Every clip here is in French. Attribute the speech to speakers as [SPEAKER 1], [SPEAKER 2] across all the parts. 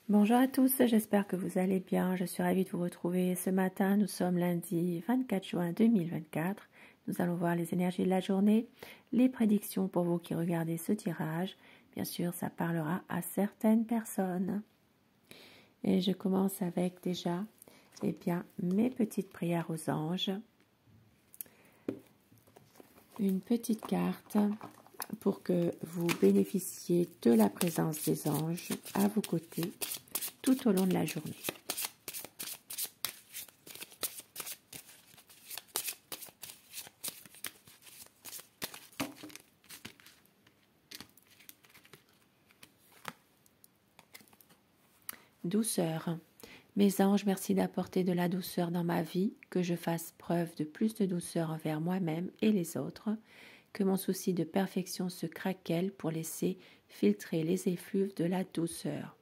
[SPEAKER 1] Bonjour à tous, j'espère que vous allez bien. Je suis ravie de vous retrouver ce matin. Nous sommes lundi 24 juin 2024. Nous allons voir les énergies de la journée, les prédictions pour vous qui regardez ce tirage. Bien sûr, ça parlera à certaines personnes. Et je commence avec déjà mes petites prières aux anges. Une petite carte pour que vous bénéficiez de la présence des anges à vos côtés tout au long de la journée. Douceur. Mes anges, merci d'apporter de la douceur dans ma vie, que je fasse preuve de plus de douceur envers moi-même et les autres, que mon souci de perfection se craquelle pour laisser filtrer les effluves de la douceur,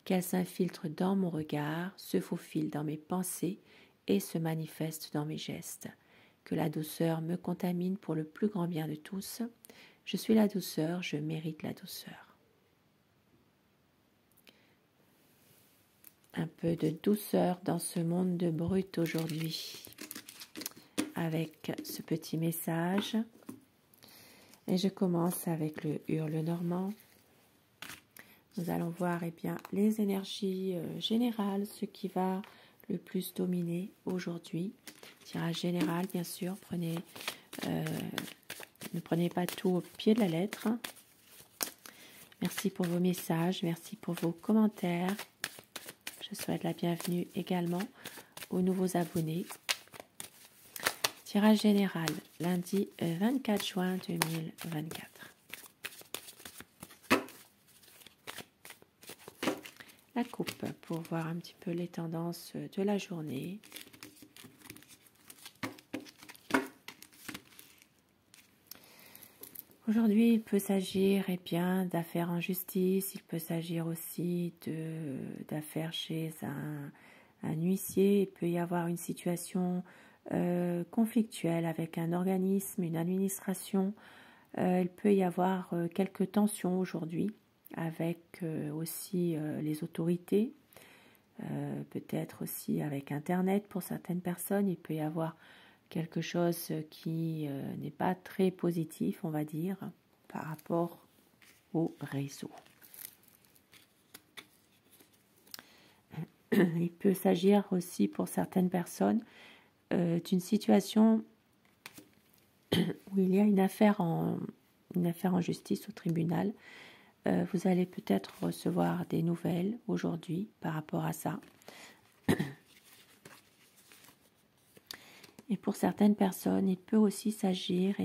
[SPEAKER 1] qu'elle s'infiltre dans mon regard, se faufile dans mes pensées et se manifeste dans mes gestes, que la douceur me contamine pour le plus grand bien de tous. Je suis la douceur, je mérite la douceur. Un peu de douceur dans ce monde de brut aujourd'hui, avec ce petit message. Et je commence avec le hurle normand. Nous allons voir les énergies générales, ce qui va le plus dominer aujourd'hui. Tirage général, bien sûr. Ne prenez pas tout au pied de la lettre. Merci pour vos messages, merci pour vos commentaires. Je souhaite la bienvenue également aux nouveaux abonnés. Tirage général, lundi 24 juin 2024. La coupe pour voir un petit peu les tendances de la journée. Aujourd'hui, il peut s'agir d'affaires en justice, il peut s'agir aussi d'affaires chez un huissier, il peut y avoir une situation conflictuelle avec un organisme, une administration, il peut y avoir quelques tensions aujourd'hui avec aussi les autorités, peut-être aussi avec Internet pour certaines personnes, il peut y avoir quelque chose qui n'est pas très positif, on va dire, par rapport au réseau. Il peut s'agir aussi pour certaines personnes d'une situation où il y a une affaire en justice au tribunal. Vous allez peut-être recevoir des nouvelles aujourd'hui par rapport à ça. Et pour certaines personnes, il peut aussi s'agir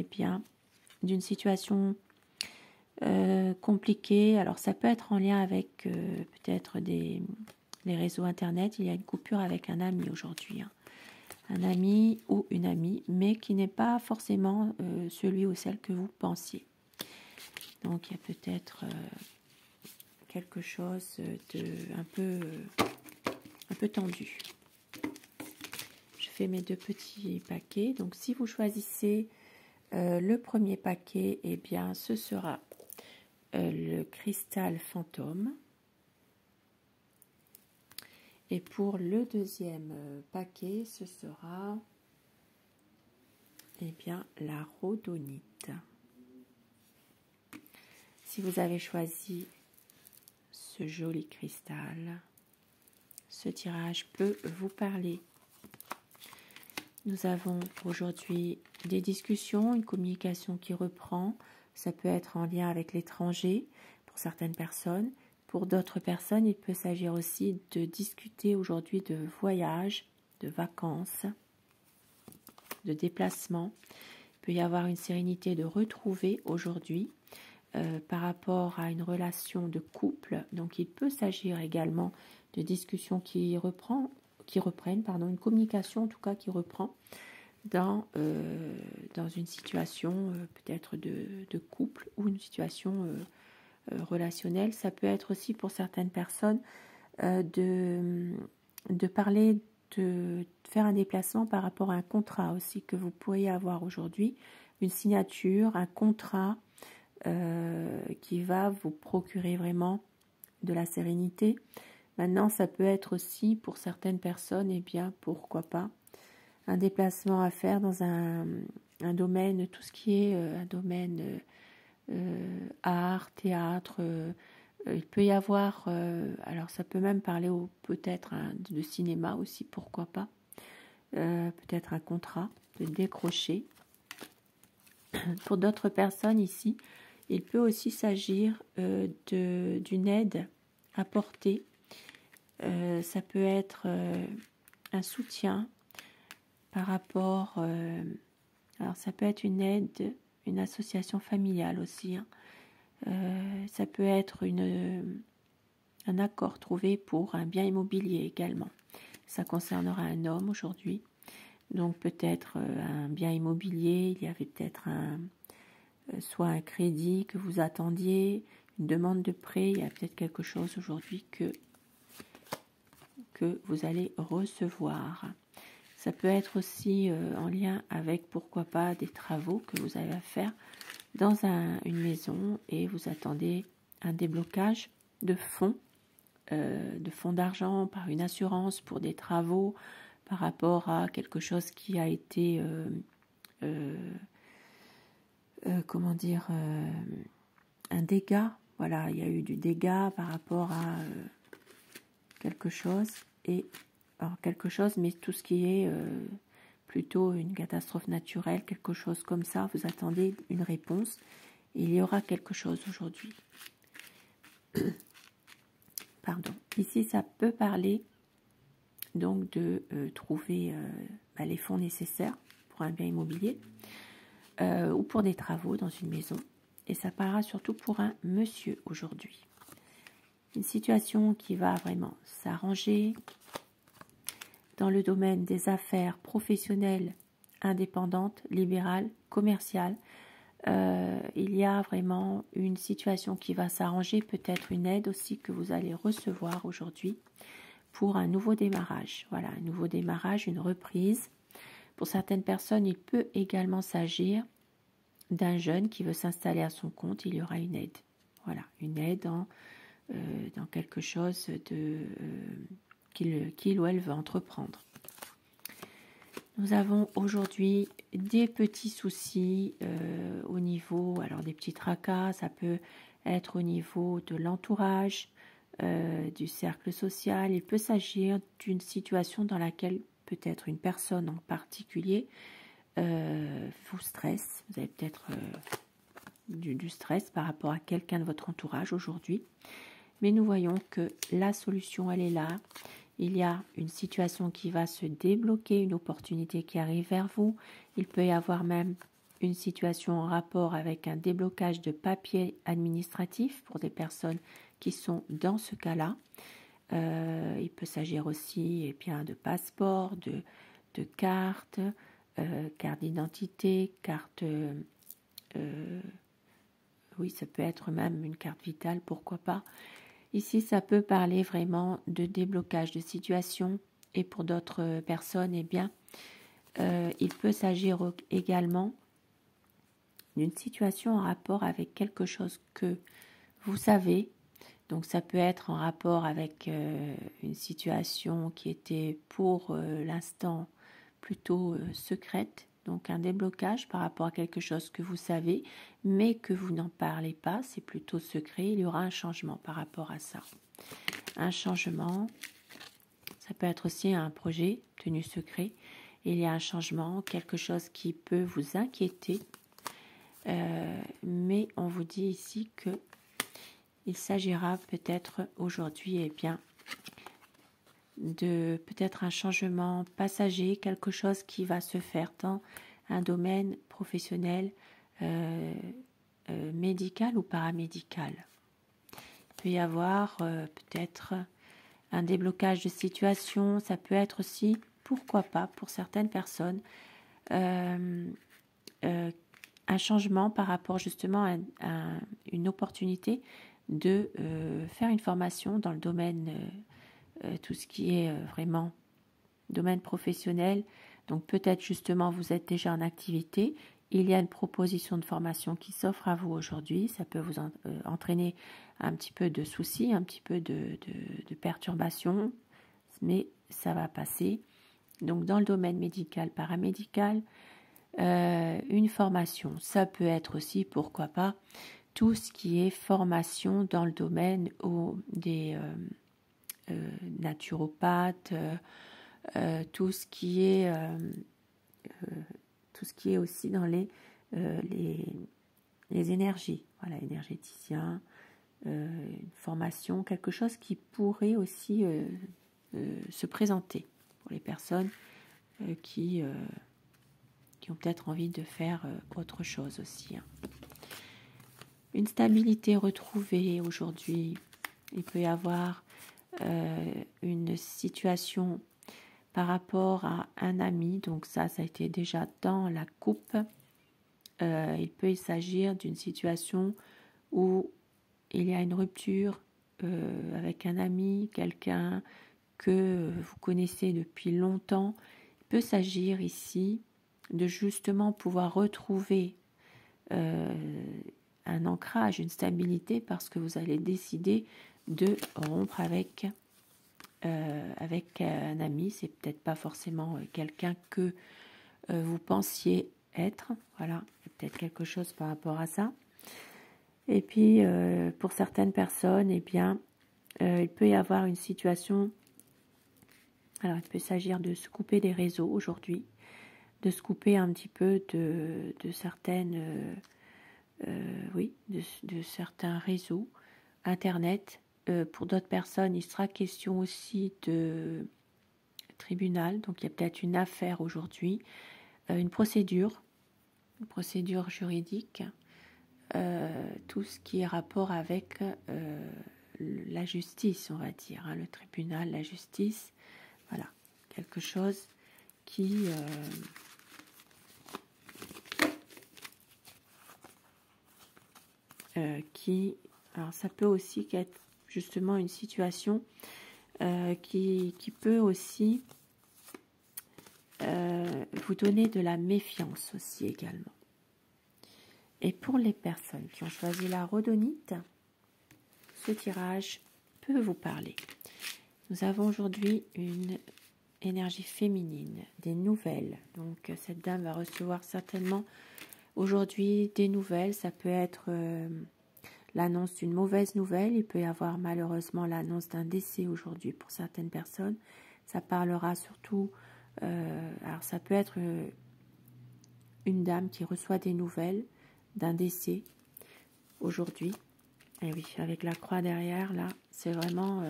[SPEAKER 1] d'une situation compliquée. Alors ça peut être en lien avec peut-être les réseaux internet. Il y a une coupure avec un ami aujourd'hui. Un ami ou une amie, mais qui n'est pas forcément celui ou celle que vous pensiez. Donc il y a peut-être quelque chose de un peu tendu. Je fais mes deux petits paquets. Donc si vous choisissez le premier paquet, ce sera le cristal fantôme. Et pour le deuxième paquet, ce sera la rhodonite. Si vous avez choisi ce joli cristal, ce tirage peut vous parler. Nous avons aujourd'hui des discussions, une communication qui reprend. Ça peut être en lien avec l'étranger pour certaines personnes. Pour d'autres personnes, il peut s'agir aussi de discuter aujourd'hui de voyage, de vacances, de déplacement. Il peut y avoir une sérénité de retrouver aujourd'hui par rapport à une relation de couple. Donc il peut s'agir également de discussions qui reprennent, une communication en tout cas qui reprend dans une situation peut-être de couple ou une situation relationnelle. Ça peut être aussi pour certaines personnes de parler, de faire un déplacement par rapport à un contrat aussi que vous pourriez avoir aujourd'hui, une signature, un contrat qui va vous procurer vraiment de la sérénité, Maintenant, ça peut être aussi pour certaines personnes, eh bien, pourquoi pas, un déplacement à faire dans un domaine, tout ce qui est un domaine art, théâtre. Il peut y avoir, alors ça peut même parler peut-être de cinéma aussi, pourquoi pas, peut-être un contrat de décrocher. Pour d'autres personnes ici, il peut aussi s'agir d'une aide apportée. Ça peut être un soutien par rapport, alors ça peut être une aide, une association familiale aussi, hein. Ça peut être un accord trouvé pour un bien immobilier également. Ça concernera un homme aujourd'hui, donc peut-être un bien immobilier, il y avait peut-être soit un crédit que vous attendiez, une demande de prêt, il y a peut-être quelque chose aujourd'hui que vous allez recevoir. Ça peut être aussi en lien avec, pourquoi pas, des travaux que vous avez à faire dans une maison et vous attendez un déblocage de fonds d'argent par une assurance pour des travaux par rapport à quelque chose qui a été comment dire, un dégât. Voilà, il y a eu du dégât par rapport à quelque chose, mais tout ce qui est plutôt une catastrophe naturelle, quelque chose comme ça, vous attendez une réponse. Il y aura quelque chose aujourd'hui. Pardon. Ici, ça peut parler donc de trouver les fonds nécessaires pour un bien immobilier ou pour des travaux dans une maison. Et ça parlera surtout pour un monsieur aujourd'hui. Une situation qui va vraiment s'arranger dans le domaine des affaires professionnelles, indépendantes, libérales, commerciales. Il y a vraiment une situation qui va s'arranger, peut-être une aide aussi que vous allez recevoir aujourd'hui pour un nouveau démarrage. Voilà, un nouveau démarrage, une reprise. Pour certaines personnes, il peut également s'agir d'un jeune qui veut s'installer à son compte. Il y aura une aide. Voilà, une aide dans quelque chose qu'il ou elle veut entreprendre. Nous avons aujourd'hui des petits soucis au niveau, alors des petits tracas, ça peut être au niveau de l'entourage, du cercle social. Il peut s'agir d'une situation dans laquelle peut-être une personne en particulier vous stresse. Vous avez peut-être du stress par rapport à quelqu'un de votre entourage aujourd'hui. Mais nous voyons que la solution, elle est là. Il y a une situation qui va se débloquer, une opportunité qui arrive vers vous. Il peut y avoir même une situation en rapport avec un déblocage de papiers administratifs pour des personnes qui sont dans ce cas-là. Il peut s'agir aussi de passeport, de cartes, carte d'identité, carte... oui, ça peut être même une carte vitale, pourquoi pas. Ici, ça peut parler vraiment de déblocage de situation. Et pour d'autres personnes, il peut s'agir également d'une situation en rapport avec quelque chose que vous savez. Donc, ça peut être en rapport avec une situation qui était pour l'instant plutôt secrète. Donc, un déblocage par rapport à quelque chose que vous savez, mais que vous n'en parlez pas, c'est plutôt secret. Il y aura un changement par rapport à ça. Un changement, ça peut être aussi un projet tenu secret. Il y a un changement, quelque chose qui peut vous inquiéter. Mais on vous dit ici que il s'agira peut-être aujourd'hui, de peut-être un changement passager, quelque chose qui va se faire dans un domaine professionnel, médical ou paramédical. Il peut y avoir peut-être un déblocage de situation, ça peut être aussi, pourquoi pas, pour certaines personnes, un changement par rapport justement à une opportunité de faire une formation dans le domaine, tout ce qui est vraiment domaine professionnel. Donc peut-être justement vous êtes déjà en activité, il y a une proposition de formation qui s'offre à vous aujourd'hui, ça peut vous entraîner un petit peu de soucis, un petit peu de perturbations, mais ça va passer. Donc dans le domaine médical, paramédical, une formation, ça peut être aussi, pourquoi pas, tout ce qui est formation dans le domaine des naturopathes, tout ce qui est aussi dans les énergies, voilà, énergéticien, une formation, quelque chose qui pourrait aussi se présenter pour les personnes qui ont peut-être envie de faire autre chose aussi. Hein. Une stabilité retrouvée aujourd'hui. Il peut y avoir une situation par rapport à un ami, donc ça a été déjà dans la coupe. Il peut s'agir d'une situation où il y a une rupture avec un ami, quelqu'un que vous connaissez depuis longtemps. Il peut s'agir ici de justement pouvoir retrouver un ancrage, une stabilité, parce que vous allez décider de rompre avec un ami. C'est peut-être pas forcément quelqu'un que vous pensiez être. Voilà, il y a peut-être quelque chose par rapport à ça. Et puis, pour certaines personnes, eh bien, il peut y avoir une situation. Alors, il peut s'agir de se couper des réseaux aujourd'hui, de se couper un petit peu de certaines, de certains réseaux, Internet. Pour d'autres personnes, il sera question aussi de tribunal. Donc, il y a peut-être une affaire aujourd'hui, une procédure juridique. Tout ce qui est rapport avec la justice, on va dire, hein, le tribunal, la justice, voilà, quelque chose qui alors ça peut aussi être justement une situation qui peut aussi vous donner de la méfiance aussi également. Et pour les personnes qui ont choisi la rhodonite, ce tirage peut vous parler. Nous avons aujourd'hui une énergie féminine, des nouvelles. Donc cette dame va recevoir certainement aujourd'hui des nouvelles. Ça peut être l'annonce d'une mauvaise nouvelle. Il peut y avoir malheureusement l'annonce d'un décès aujourd'hui pour certaines personnes. Ça parlera surtout, alors ça peut être une dame qui reçoit des nouvelles d'un décès aujourd'hui. Et oui, avec la croix derrière, là, c'est vraiment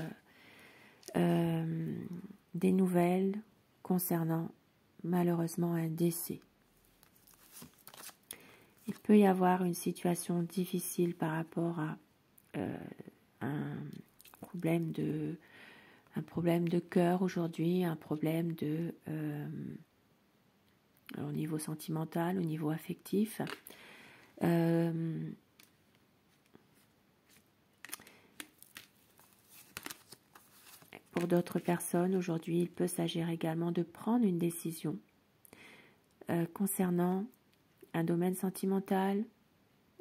[SPEAKER 1] des nouvelles concernant malheureusement un décès. Il peut y avoir une situation difficile par rapport à un problème de cœur aujourd'hui, un problème au niveau sentimental, au niveau affectif. Pour d'autres personnes, aujourd'hui, il peut s'agir également de prendre une décision concernant un domaine sentimental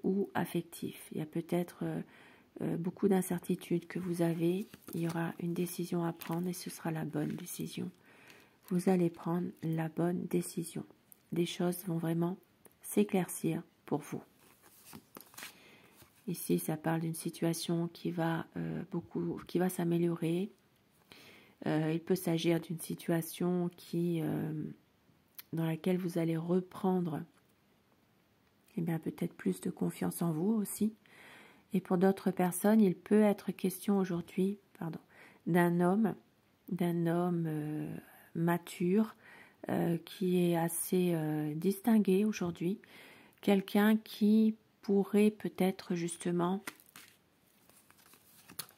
[SPEAKER 1] ou affectif. Il y a peut-être beaucoup d'incertitudes que vous avez. Il y aura une décision à prendre et ce sera la bonne décision. Vous allez prendre la bonne décision. Des choses vont vraiment s'éclaircir pour vous. Ici, ça parle d'une situation qui va s'améliorer. Il peut s'agir d'une situation dans laquelle vous allez reprendre peut-être plus de confiance en vous aussi. Et pour d'autres personnes, il peut être question aujourd'hui d'un homme mature qui est assez distingué aujourd'hui. Quelqu'un qui pourrait peut-être justement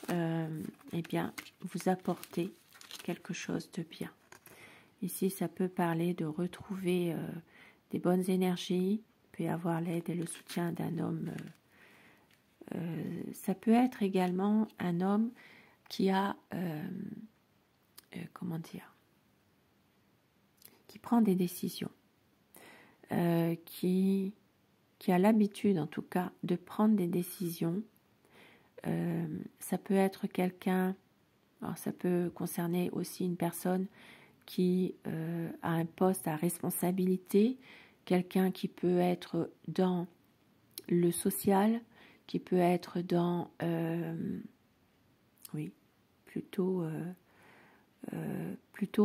[SPEAKER 1] vous apporter quelque chose de bien. Ici, ça peut parler de retrouver des bonnes énergies. Il peut y avoir l'aide et le soutien d'un homme. Ça peut être également un homme qui a, qui prend des décisions, qui a l'habitude en tout cas de prendre des décisions ça peut être quelqu'un, alors ça peut concerner aussi une personne qui a un poste à responsabilité, quelqu'un qui peut être dans le social, qui peut être dans, oui, plutôt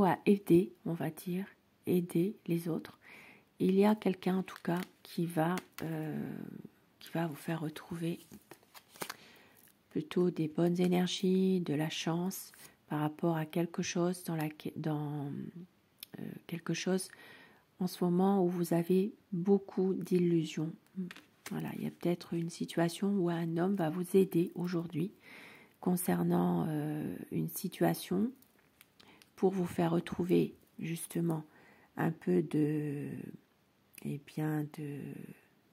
[SPEAKER 1] à aider, on va dire, aider les autres. Il y a quelqu'un en tout cas qui va vous faire retrouver plutôt des bonnes énergies, de la chance par rapport à quelque chose quelque chose en ce moment où vous avez beaucoup d'illusions. Voilà, il y a peut-être une situation où un homme va vous aider aujourd'hui concernant une situation pour vous faire retrouver justement un peu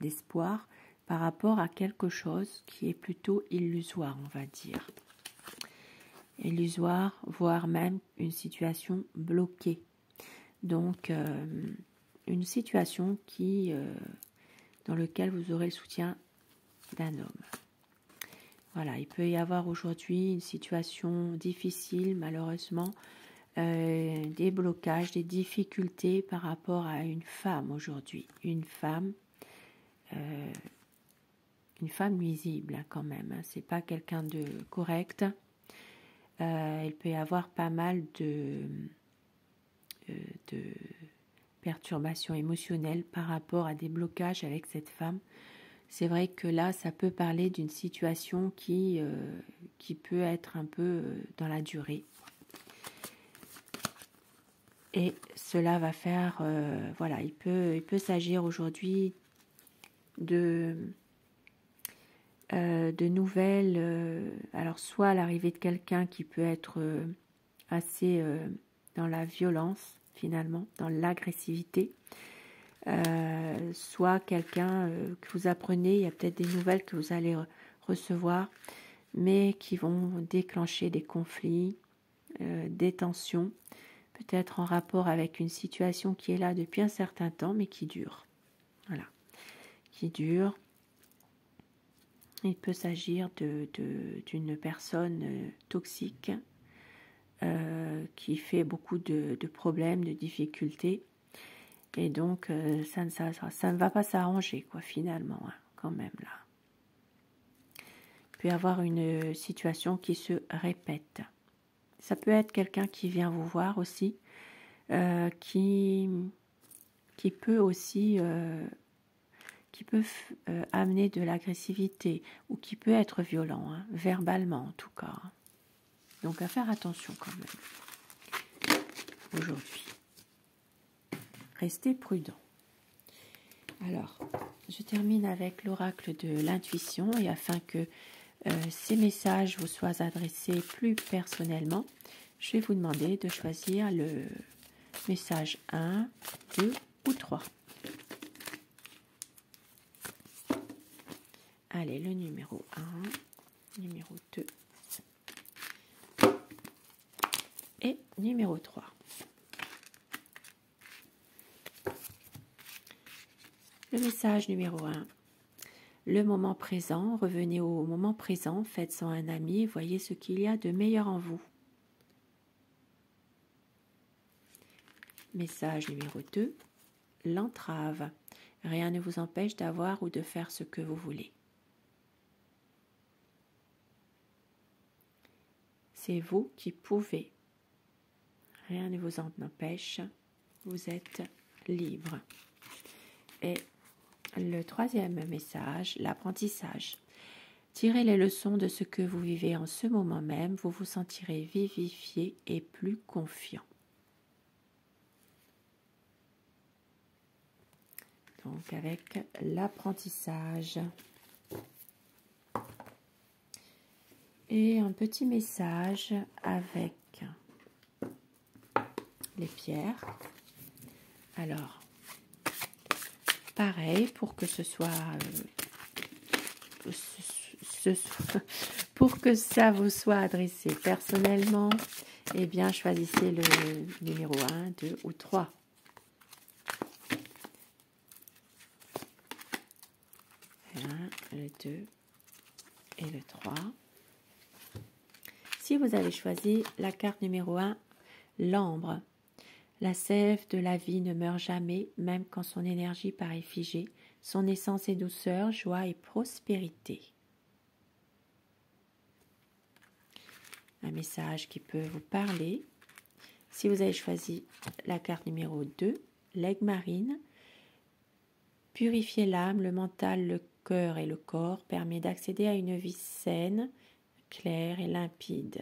[SPEAKER 1] d'espoir par rapport à quelque chose qui est plutôt illusoire, on va dire. Illusoire, voire même une situation bloquée. Donc, une situation dans laquelle vous aurez le soutien d'un homme. Voilà, il peut y avoir aujourd'hui une situation difficile, malheureusement, des blocages, des difficultés par rapport à une femme aujourd'hui. Une femme nuisible hein, quand même, hein. C'est pas quelqu'un de correct. Il peut y avoir pas mal de perturbations émotionnelles par rapport à des blocages avec cette femme. C'est vrai que là, ça peut parler d'une situation qui peut être un peu dans la durée. Et cela va faire, voilà, il peut s'agir aujourd'hui de nouvelles, alors soit l'arrivée de quelqu'un qui peut être assez dans la violence finalement, dans l'agressivité, soit quelqu'un que vous apprenez, il y a peut-être des nouvelles que vous allez recevoir, mais qui vont déclencher des conflits, des tensions, peut-être en rapport avec une situation qui est là depuis un certain temps, mais qui dure. Voilà, qui dure. Il peut s'agir d'une personne toxique qui fait beaucoup de problèmes, de difficultés. Et donc, ça ne va pas s'arranger, quoi, finalement, hein, quand même, là. Il peut y avoir une situation qui se répète. Ça peut être quelqu'un qui vient vous voir aussi, qui peut aussi amener de l'agressivité ou qui peut être violent, hein, verbalement en tout cas. Donc à faire attention quand même aujourd'hui. Restez prudent. Alors, je termine avec l'oracle de l'intuition et afin que ces messages vous soient adressés plus personnellement, je vais vous demander de choisir le message 1, 2 ou 3. Allez, le numéro 1, numéro 2 et numéro 3. Le message numéro 1. Le moment présent, revenez au moment présent, faites-en un ami et voyez ce qu'il y a de meilleur en vous. Message numéro 2. L'entrave. Rien ne vous empêche d'avoir ou de faire ce que vous voulez. C'est vous qui pouvez. Rien ne vous en empêche. Vous êtes libre. Et le troisième message, l'apprentissage. Tirez les leçons de ce que vous vivez en ce moment même. Vous vous sentirez vivifié et plus confiant. Donc avec l'apprentissage. Et un petit message avec les pierres. Alors, pareil, pour que ce soit... pour que ça vous soit adressé personnellement, eh bien, choisissez le numéro 1, 2 ou 3. Le 2 et le 3. Si vous avez choisi la carte numéro 1, l'ambre. La sève de la vie ne meurt jamais, même quand son énergie paraît figée. Son essence est douceur, joie et prospérité. Un message qui peut vous parler. Si vous avez choisi la carte numéro 2, l'aigle marine, purifier l'âme, le mental, le cœur et le corps permet d'accéder à une vie saine, claire et limpide.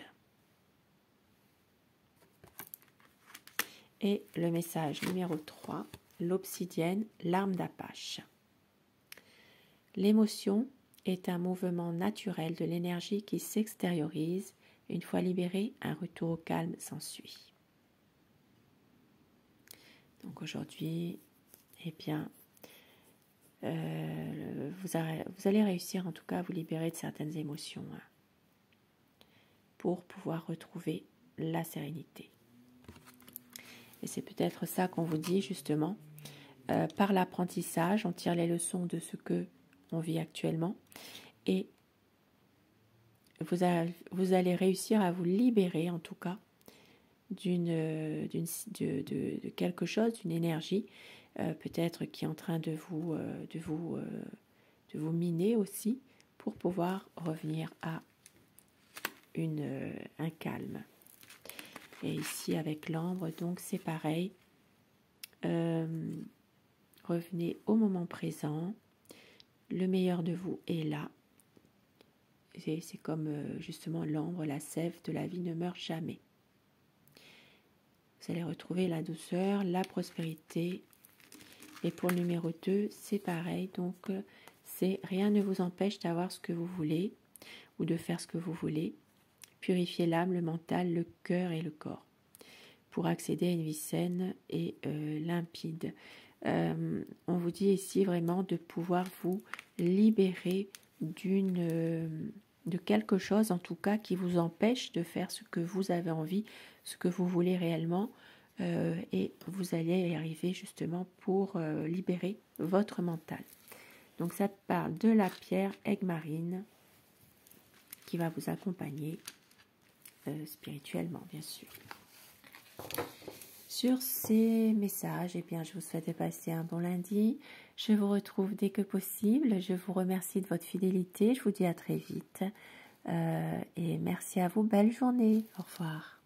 [SPEAKER 1] Et le message numéro 3, l'obsidienne, l'arme d'Apache. L'émotion est un mouvement naturel de l'énergie qui s'extériorise. Une fois libérée, un retour au calme s'ensuit. Donc aujourd'hui, eh bien, vous allez réussir en tout cas à vous libérer de certaines émotions pour pouvoir retrouver la sérénité. Et c'est peut-être ça qu'on vous dit justement. Par l'apprentissage, on tire les leçons de ce que on vit actuellement et vous allez réussir à vous libérer en tout cas de quelque chose, d'une énergie peut-être qui est en train de vous miner aussi pour pouvoir revenir à un calme. Et ici avec l'ambre, donc c'est pareil. Revenez au moment présent. Le meilleur de vous est là. C'est comme justement l'ambre, la sève de la vie ne meurt jamais. Vous allez retrouver la douceur, la prospérité. Et pour le numéro 2, c'est pareil. Donc, rien ne vous empêche d'avoir ce que vous voulez ou de faire ce que vous voulez. Purifier l'âme, le mental, le cœur et le corps pour accéder à une vie saine et limpide. On vous dit ici vraiment de pouvoir vous libérer de quelque chose en tout cas qui vous empêche de faire ce que vous avez envie, ce que vous voulez réellement et vous allez y arriver justement pour libérer votre mental. Donc ça parle de la pierre aigle marine qui va vous accompagner spirituellement bien sûr. Sur ces messages, eh bien, je vous souhaite de passer un bon lundi. Je vous retrouve dès que possible. Je vous remercie de votre fidélité. Je vous dis à très vite. Et merci à vous. Belle journée. Au revoir.